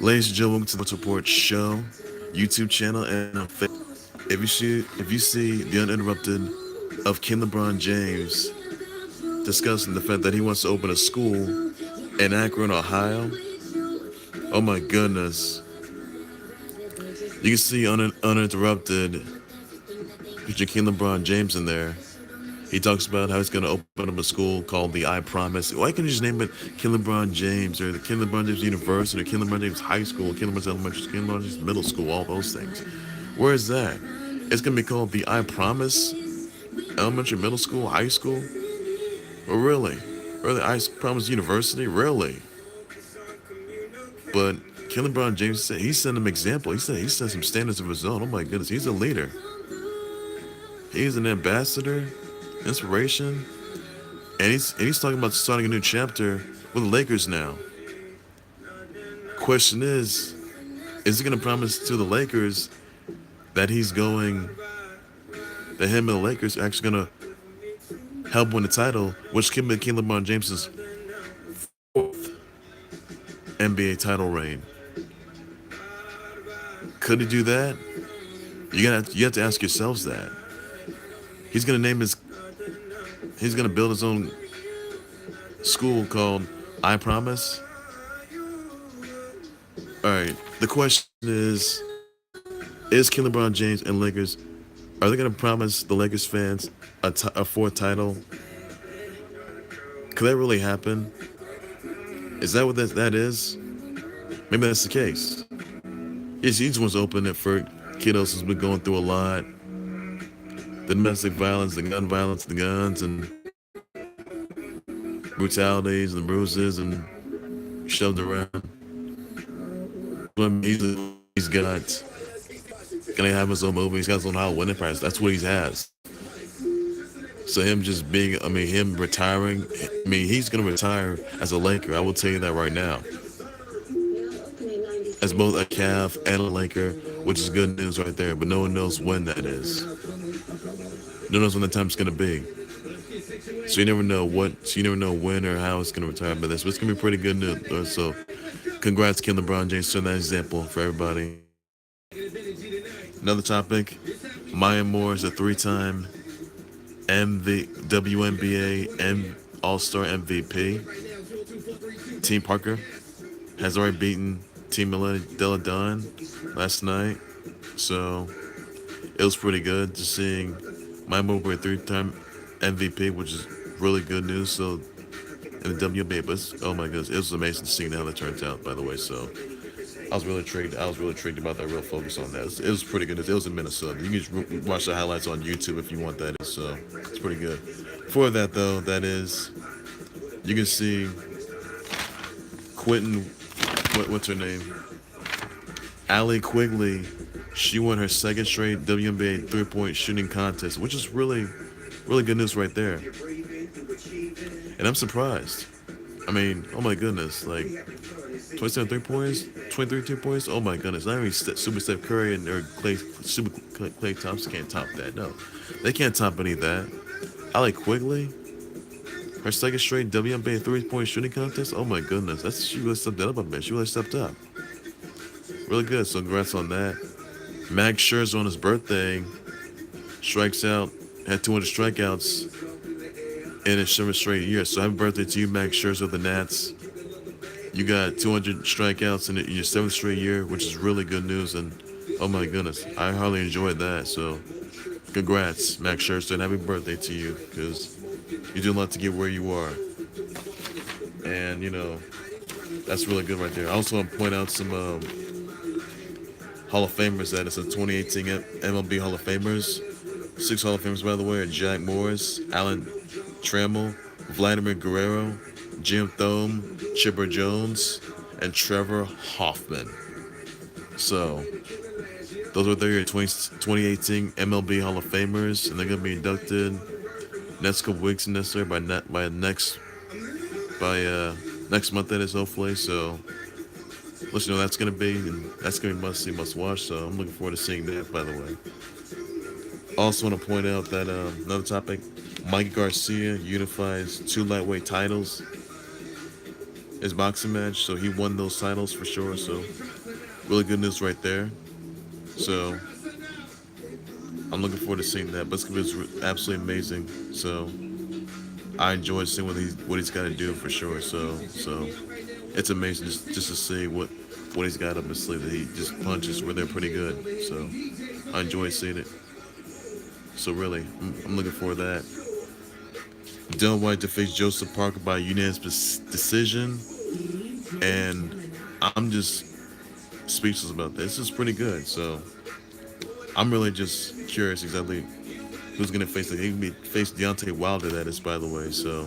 Ladies and gentlemen, welcome to the Sports Report Show, YouTube channel, and on Facebook. If you see the uninterrupted of King LeBron James discussing the fact that he wants to open a school in Akron, Ohio, oh my goodness, you can see uninterrupted featuring King LeBron James in there. He talks about how he's going to open up a school called the I Promise. Why can't you just name it King LeBron James or the King LeBron James University or King LeBron James High School, King LeBron James Elementary School, King LeBron James Middle School, all those things? Where is that? It's going to be called the I Promise Elementary, Middle School, High School? Or really? Really? I Promise University? Really? But King LeBron James said he set an example. He set some standards of his own. Oh my goodness, he's a leader. He's an ambassador, inspiration, and he's talking about starting a new chapter with the Lakers now. Question is he going to promise to the Lakers that that him and the Lakers are actually going to help win the title, which could be King LeBron James's fourth NBA title reign? Could he do that? You have to ask yourselves that. He's going to he's going to build his own school called I Promise. All right. The question is King LeBron James and Lakers, are they going to promise the Lakers fans a fourth title? Could that really happen? Is that what that is? Maybe that's the case. Yes, he just wants to open it for kiddos who's been going through a lot. The domestic violence, the gun violence, the guns, and brutalities and bruises and shoved around. He's got gonna have his own movie. He's got his own Halloween Empire. That's what he has. So him just being, him retiring. He's gonna retire as a Laker. I will tell you that right now. As both a Cav and a Laker, which is good news right there. But no one knows when that is. No one knows when the time's gonna be. So you never know when or how it's gonna retire. But it's gonna be pretty good news. So congrats, King LeBron James, setting that example for everybody. Another topic: Maya Moore is a three-time WNBA and All-Star MVP. Team Parker has already beaten Team Della Don last night, so it was pretty good to seeing Maya Moore be a three-time MVP, which is really good news. So in the WNBA, but oh my goodness, it was amazing seeing how that turns out. By the way, so I was really intrigued. About that. Real focus on that. It was pretty good. It was in Minnesota. You can just watch the highlights on YouTube if you want that. So it's pretty good. For that though, you can see Quentin. What's her name? Allie Quigley. She won her second straight WNBA three-point shooting contest, which is really, really good news right there. And I'm surprised. Oh my goodness, like 27 3-pointers, 23 2-pointers. Oh my goodness, not even Super Steph Curry and or Clay Thompson can't top that. No, they can't top any of that. Allie Quigley, her second straight WNBA three-point shooting contest. Oh my goodness, she really stepped that up a bit. She really stepped up. Really good. So congrats on that. Max Scherzer on his birthday strikes out, had 200 strikeouts in his 7th straight year. So happy birthday to you, Max Scherzer of the Nats. You got 200 strikeouts in your 7th straight year, which is really good news. And oh my goodness, I hardly enjoyed that. So congrats, Max Scherzer, and happy birthday to you, because you do a lot to get where you are. And that's really good right there. I also want to point out some Hall of Famers that it's a 2018 MLB Hall of Famers. 6 Hall of Famers, by the way, are Jack Morris, Alan Trammell, Vladimir Guerrero, Jim Thome, Chipper Jones, and Trevor Hoffman. So those are their 2018 MLB Hall of Famers, and they're going to be inducted next couple weeks necessary by next month, that is, hopefully. So let's know that's going to be, and that's going to be must see, must watch. So I'm looking forward to seeing that, by the way. Also want to point out that another topic, Mikey Garcia unifies 2 lightweight titles. his boxing match, so he won those titles for sure. So really good news right there. So I'm looking forward to seeing that. But it's absolutely amazing. So I enjoyed seeing what he's got to do for sure. So it's amazing just to see what he's got up his sleeve. That he just punches where they're pretty good. So I enjoy seeing it. So really, I'm looking forward to that. Dylan White defeats Joseph Parker by unanimous decision, and I'm just speechless about this. This is pretty good. So I'm really just curious exactly who's gonna face it. He can be face Deontay Wilder. That is, by the way. So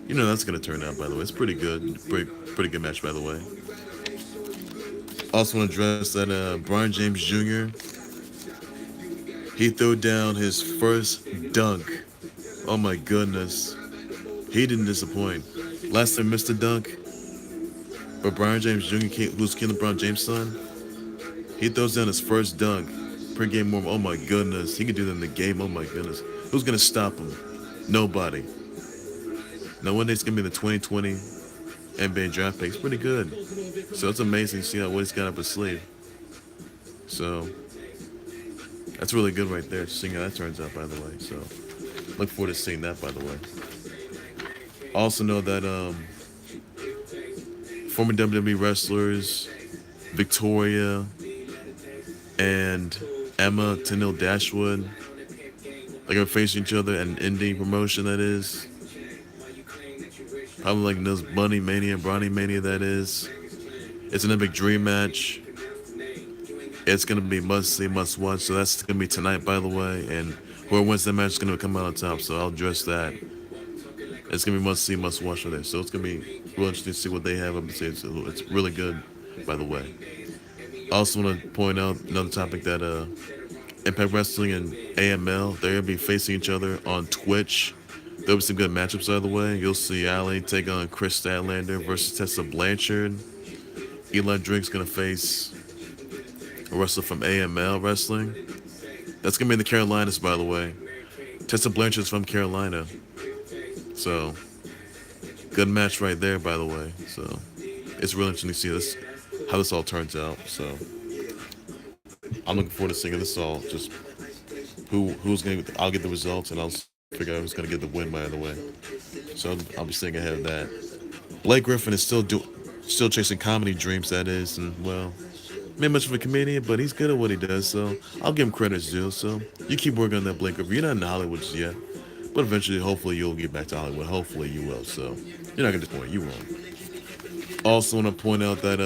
that's gonna turn out. By the way, it's pretty good. Pretty good match, by the way. Also want to address that Brian James Jr. He threw down his first dunk. Oh my goodness, he didn't disappoint. Last time missed a dunk, but Brian James Jr., who's King LeBron James' son, he throws down his first dunk. Pre-game warm. Oh my goodness, he can do that in the game. Oh my goodness, who's gonna stop him? Nobody. Now one day it's gonna be the 2020 NBA draft pick. It's pretty good. So it's amazing to see what he's got up his sleeve. So that's really good right there. Seeing how that turns out, by the way. So look forward to seeing that, by the way. Also know that former WWE wrestlers Victoria and Emma Tenille Dashwood, they're gonna face each other at an indie promotion, that is. Probably like those Bunny Mania, Bronny Mania, that is. It's an epic dream match. It's gonna be must see, must watch. So that's gonna be tonight, by the way. And whoever wins that match is gonna come out on top. So I'll address that. It's gonna be must see, must watch for this. So it's gonna be real interesting to see what they have up to say. It's really good, by the way. I also want to point out another topic that Impact Wrestling and AML, they're gonna be facing each other on Twitch. There'll be some good matchups, by the way. You'll see Ali take on Chris Statlander versus Tessa Blanchard. Eli Drake's gonna face a wrestler from AML Wrestling. That's gonna be in the Carolinas, by the way. Tessa Blanchard's from Carolina. So, good match right there, by the way. So, it's really interesting to see how this all turns out. So, I'm looking forward to seeing this all. Just who's gonna. I'll get the results, and I'll figure out who's gonna get the win, by the way. So I'll be staying ahead of that. Blake Griffin is still chasing comedy dreams. That is, and well, not much of a comedian, but he's good at what he does. So I'll give him credit due. So you keep working on that, Blake Griffin. You're not in Hollywood just yet. But eventually, hopefully, you'll get back to Hollywood. Hopefully, you will. So you're not gonna disappoint. You won't. Also, want to point out that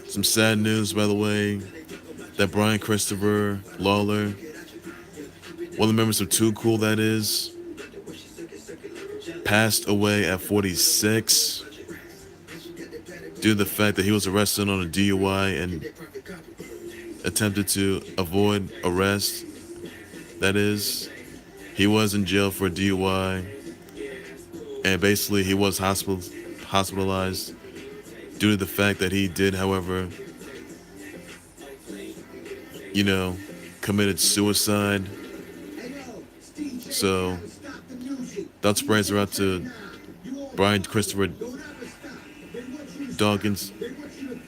some sad news, by the way, that Brian Christopher Lawler, one of the members of Too Cool, that is, passed away at 46 due to the fact that he was arrested on a DUI and attempted to avoid arrest. That is, he was in jail for a DUI, and basically he was hospitalized due to the fact that he did, however, committed suicide. So, thoughts and prayers are out to Brian Christopher Dawkins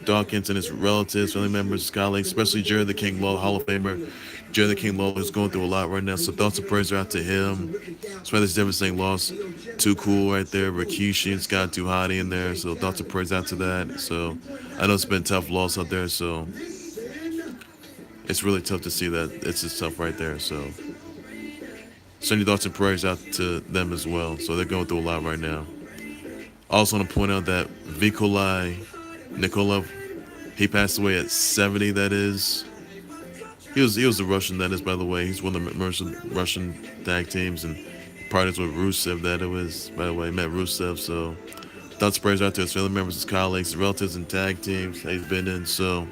and his relatives, family members, colleagues, especially Jerry the King Lawler, Hall of Famer. Jerry the King Lawler is going through a lot right now, so thoughts and prayers are out to him. Despite this devastating loss, Too Cool right there, Rikishi and Scott Duhati in there, so thoughts and prayers out to that. So I know it's been a tough loss out there, so it's really tough to see that. It's just tough right there, so send your thoughts and prayers out to them as well. So they're going through a lot right now. I also want to point out that Vikolai Nikolov, he passed away at 70, that is. He was a Russian, that is, by the way. He's one of the Russian tag teams and partners with Rusev, that it was, by the way. Met Rusev, so thoughts and prayers out to his family members, his colleagues, his relatives, and tag teams that he's been in. So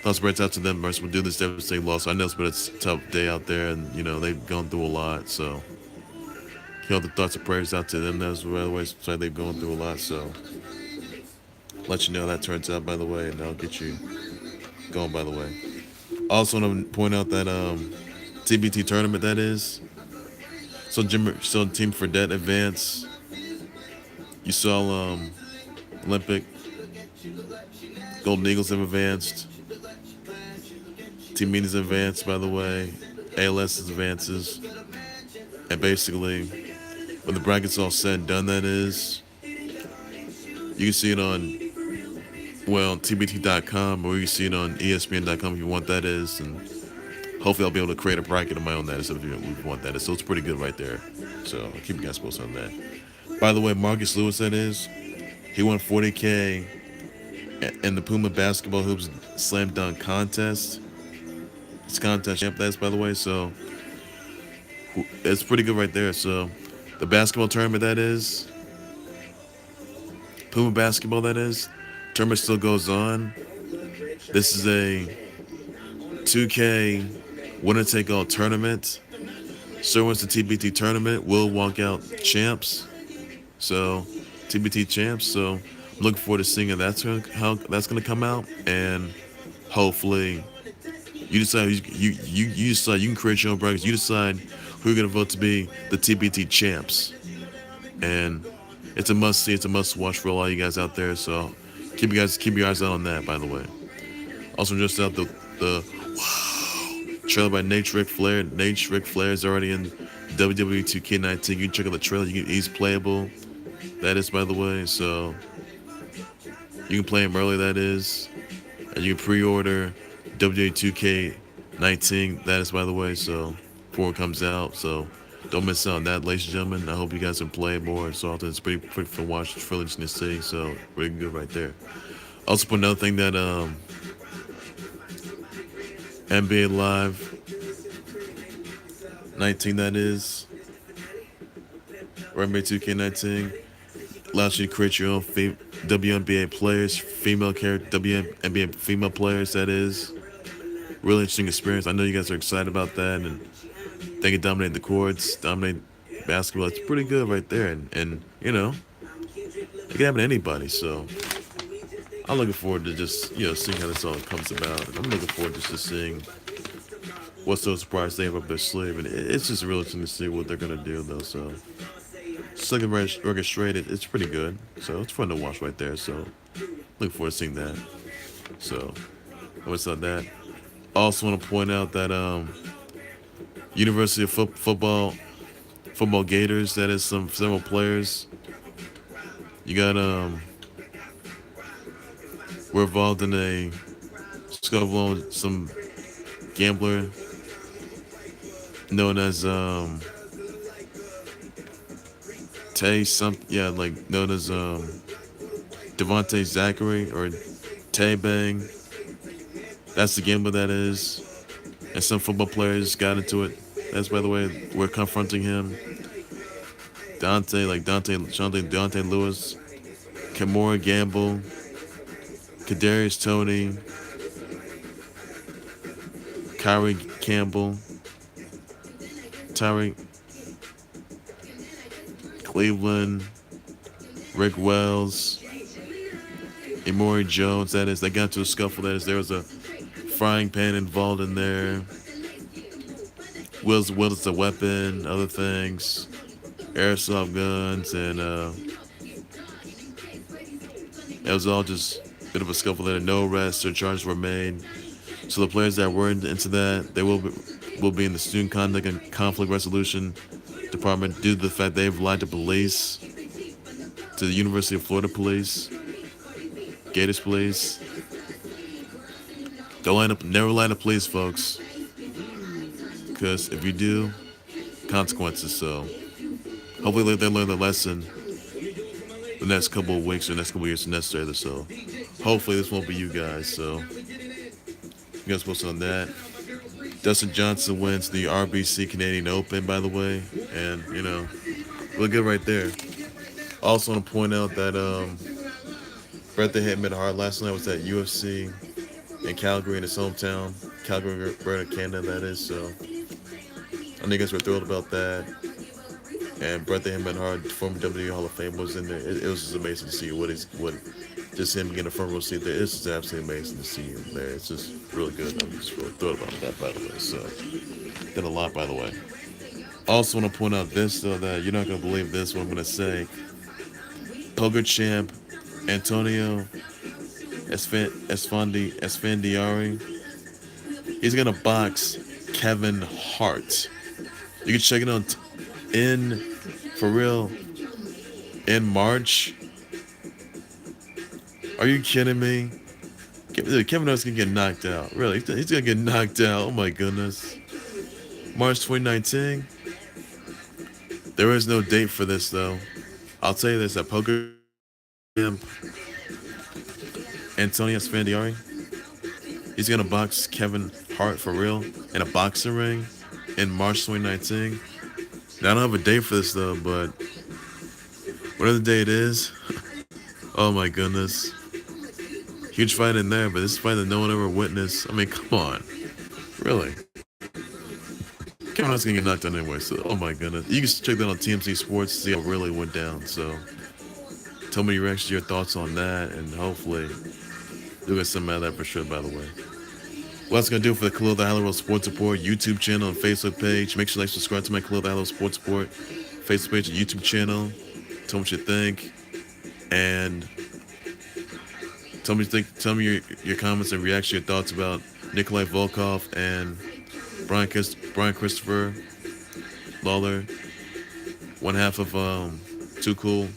thoughts and prayers out to them. We'll do this devastating loss. I know it's been a tough day out there, and they've gone through a lot. So the thoughts and prayers out to them. That's by the way, it's like they've gone through a lot. So let you know how that turns out, by the way, and I'll get you going, by the way. Also want to point out that TBT tournament, that is. So Team Fredette advanced You saw Olympic Golden Eagles have advanced. Team meetings advanced, by the way. ALS advances. And basically, when the bracket's all said and done, that is, you can see it on, well, TBT.com, or you can see it on ESPN.com if you want, that is. And hopefully I'll be able to create a bracket of my own, that is, if you want that is. So it's pretty good right there. So I'll keep you guys posted on that. By the way, Marcus Lewis, that is, he won $40K in the Puma basketball hoops slam dunk contest. It's contest champ, that's, by the way. So it's pretty good right there. So the basketball tournament, that is, Puma basketball, that is, tournament still goes on. This is a 2K winner take all tournament. So once the TBT tournament will walk out champs. So TBT champs. So I'm looking forward to seeing how that's gonna come out, and hopefully you decide you decide, you can create your own brackets. You decide who you're gonna vote to be the TBT champs, and it's a must see. It's a must watch for all you guys out there. So keep your eyes out on that. By the way, also just out the trailer by Nate Ric Flair. Nate Ric Flair is already in WWE 2K19. You can check out the trailer. He's playable. That is, by the way. So you can play him early. That is, and you can pre-order WWE 2K19. That is, by the way. So before it comes out. So don't miss out on that, ladies and gentlemen. I hope you guys can play more. So often it's pretty fun to watch. It's really interesting to see. So pretty good right there. Also, put another thing that NBA Live 19, that is, or NBA 2K19, allows you to create your own WNBA players, female character, WNBA female players, that is. Really interesting experience. I know you guys are excited about that, and they can dominate the courts, dominate basketball. It's pretty good right there, and you know, it can happen to anybody, so I'm looking forward to just, seeing how this all comes about. I'm looking forward to just seeing what's those surprises they have up their sleeve, and it's just really interesting to see what they're gonna do, though. So, second record straight, it's pretty good. So it's fun to watch right there. So, looking forward to seeing that. So, what's on that? Also, want to point out that University of football Gators. That is several players. You got we're involved in a scuffle with some gambler known as known as Devontae Zachary or Tay Bang. That's the gambler, that is. And some football players got into it. That's, by the way, we're confronting him. Dante Lewis, Kimora Gamble, Kadarius Toney, Kyrie Campbell, Tyreek Cleveland, Rick Wells, Emory Jones, that is. They got into a scuffle, that is. There was a frying pan involved in there. Will's a weapon, other things, airsoft guns, and it was all just a bit of a scuffle there. No arrests or charges were made. So the players that were into that, they will be in the Student Conduct and Conflict Resolution Department due to the fact they've lied to police, to the University of Florida police, Gators police. Never lie to police, folks. Because if you do, consequences. So hopefully they learn the lesson the next couple of weeks or next couple of years necessary. So hopefully this won't be you guys. So you guys posted on that. Dustin Johnson wins the RBC Canadian Open, by the way, and really good right there. Also want to point out that birthday hit mid hard last night was at UFC in Calgary, in his hometown, Calgary, Alberta, Canada, that is. So I know you guys were thrilled about that. And birthday hit mid hard, former WWE Hall of Fame, was in there. It was just amazing to see what just him getting a front row seat there. It's just absolutely amazing to see him there. It's just really good. I'm just really thrilled about that, by the way. So did a lot, by the way. Also want to point out this, though, that you're not going to believe this, what I'm going to say. poker champ Antonio Esfandiari. He's gonna box Kevin Hart. You can check it on in for real in March. Are you kidding me? Kevin Hart's gonna get knocked out. Really, he's gonna get knocked out. Oh my goodness. March 2019. There is no date for this though. I'll tell you this: at poker champ Antonio Esfandiari, he's gonna box Kevin Hart for real in a boxing ring in March 2019. Now, I don't have a date for this though, but whatever the day it is, oh my goodness. Huge fight in there, but this fight that no one ever witnessed. I mean, come on. Really? Kevin Hart's gonna get knocked out anyway, so oh my goodness. You can check that on TMC Sports to see how it really went down. So tell me your thoughts on that, and hopefully you'll get some out of that for sure, by the way. Well, that's going to do it for the Khalil the Highlight Sports Report YouTube channel and Facebook page. Make sure you subscribe to my Khalil the Highlight Sports Report Facebook page and YouTube channel. Tell me what you think. And tell me your comments and reaction, your thoughts about Nikolai Volkov and Brian Christopher Lawler. One half of Too Cool.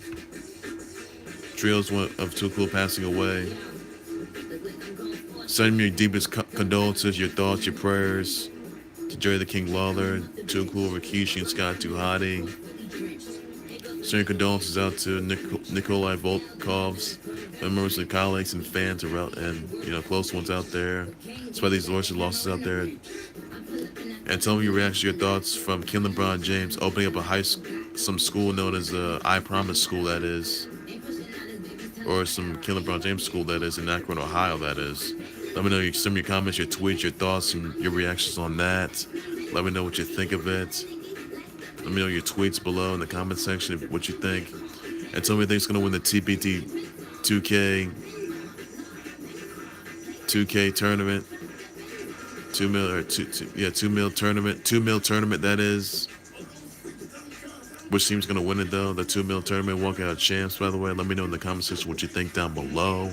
Trios of Too Cool passing away. Send me your deepest condolences, your thoughts, your prayers to Jerry the King Lawler, Too Cool, Rikishi, and Scott Tuhati. Send your condolences out to Nikolai Volkov's members and colleagues and fans and close ones out there. Despite these losses out there. And tell me your reaction, your thoughts from Lebron James opening up some school known as I Promise School, that is. Or some LeBron James school, that is, in Akron, Ohio, that is. Let me know some of your comments, your tweets, your thoughts, and your reactions on that. Let me know what you think of it. Let me know your tweets below in the comment section, what you think. And tell me who thinks going to win the TBT 2K tournament. 2 mil tournament, that is. Which team's going to win it, though? The 2 mil tournament walkout champs, by the way. Let me know in the comment section what you think down below.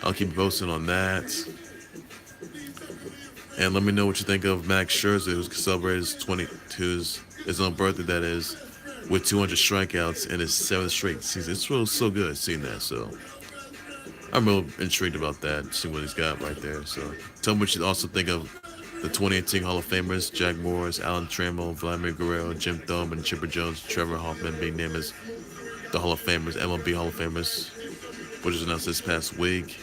I'll keep posting on that. And let me know what you think of Max Scherzer, who's celebrated his own birthday, that is, with 200 strikeouts in his 7th straight season. It's really so good seeing that, so I'm real intrigued about that, see what he's got right there. So tell me what you also think of the 2018 Hall of Famers: Jack Morris, Alan Trammell, Vladimir Guerrero, Jim Thome, and Chipper Jones, Trevor Hoffman being named as the Hall of Famers, MLB Hall of Famers, which was announced this past week.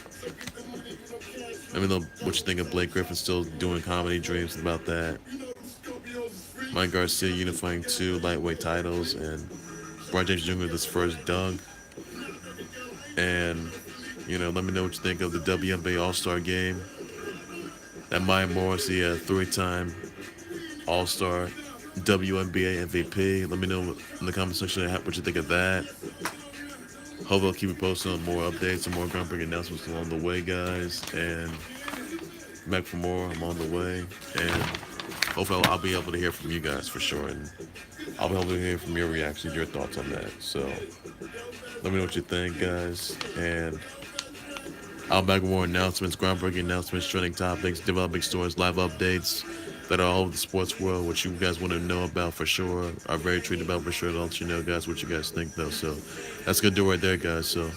Let me know what you think of Blake Griffin still doing comedy, dreams about that. Mike Garcia unifying 2 lightweight titles, and Brian James Jr. with his first dunk. And, let me know what you think of the WNBA All-Star game. That Maya Morrissey, a 3-time All-Star WNBA MVP. Let me know in the comment section what you think of that. Hope I'll keep you posted on more updates and more groundbreaking announcements along the way, guys. And back for more. I'm on the way. And hopefully I'll be able to hear from you guys for sure. And I'll be able to hear from your reactions, your thoughts on that. So let me know what you think, guys. And I'll be back with more announcements, groundbreaking announcements, trending topics, developing stories, live updates that are all over the sports world, what you guys want to know about for sure, are very intrigued about for sure. I'll let you know, guys, what you guys think, though. So that's going to do it right there, guys. So